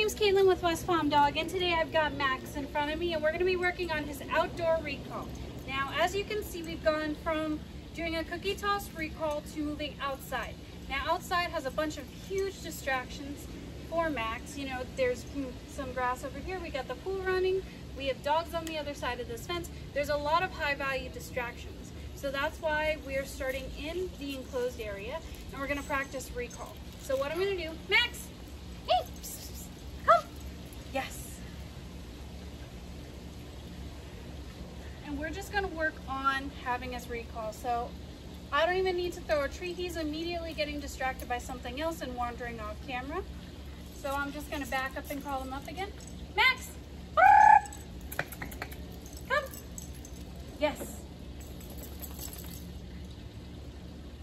name's Caitlin with West Palm Dog, and today I've got Max in front of me, and we're going to be working on his outdoor recall. Now, as you can see, we've gone from doing a cookie toss recall to moving outside. Now, outside has a bunch of huge distractions for Max. You know, there's some grass over here, we got the pool running, we have dogs on the other side of this fence. There's a lot of high-value distractions. So that's why we're starting in the enclosed area, and we're going to practice recall. So what I'm going to do, Max, hey, come. Yes. And we're just going to work on having us recall. So I don't even need to throw a treat. He's immediately getting distracted by something else and wandering off camera. So I'm just going to back up and call him up again. Max, come. Yes.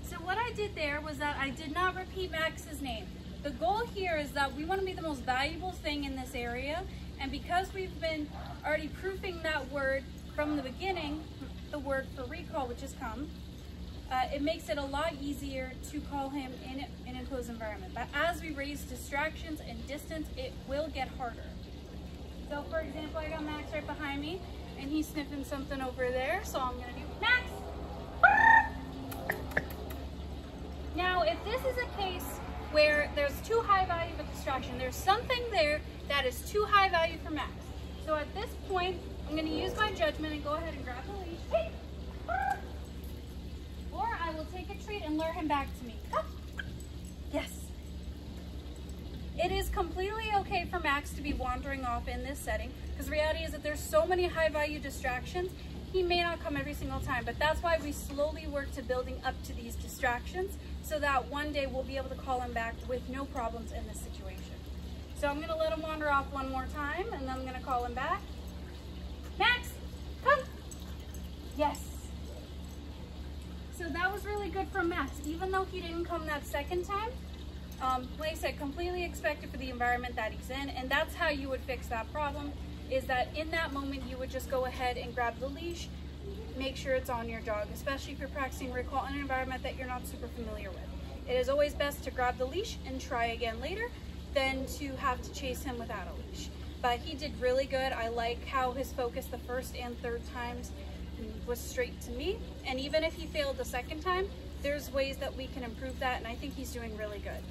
So what I did there was that I did not repeat Max's name. The goal here is that we want to be the most valuable thing in this area, and because we've been already proofing that word from the beginning, the word for recall, which is come, it makes it a lot easier to call him in an enclosed environment. But as we raise distractions and distance, it will get harder. So for example, I got Max right behind me, and he's sniffing something over there, so I'm going to do Max! Now, if this is a case where there's too high value of a distraction, there's something there that is too high value for Max. So at this point, I'm going to use my judgment and go ahead and grab the leash. Hey. Or I will take a treat and lure him back to me. Come. Yes. It is completely okay for Max to be wandering off in this setting, because the reality is that there's so many high value distractions. He may not come every single time, but that's why we slowly work to building up to these distractions, so that one day we'll be able to call him back with no problems in this situation. So I'm going to let him wander off one more time, and then I'm going to call him back. Max, come. Yes. So that was really good from Max. Even though he didn't come that second time, like I said, completely expected for the environment that he's in, and that's how you would fix that problem, is that in that moment you would just go ahead and grab the leash, make sure it's on your dog, especially if you're practicing recall in an environment that you're not super familiar with. It is always best to grab the leash and try again later than to have to chase him without a leash. But he did really good. I like how his focus the first and third times was straight to me, and even if he failed the second time, there's ways that we can improve that, and I think he's doing really good.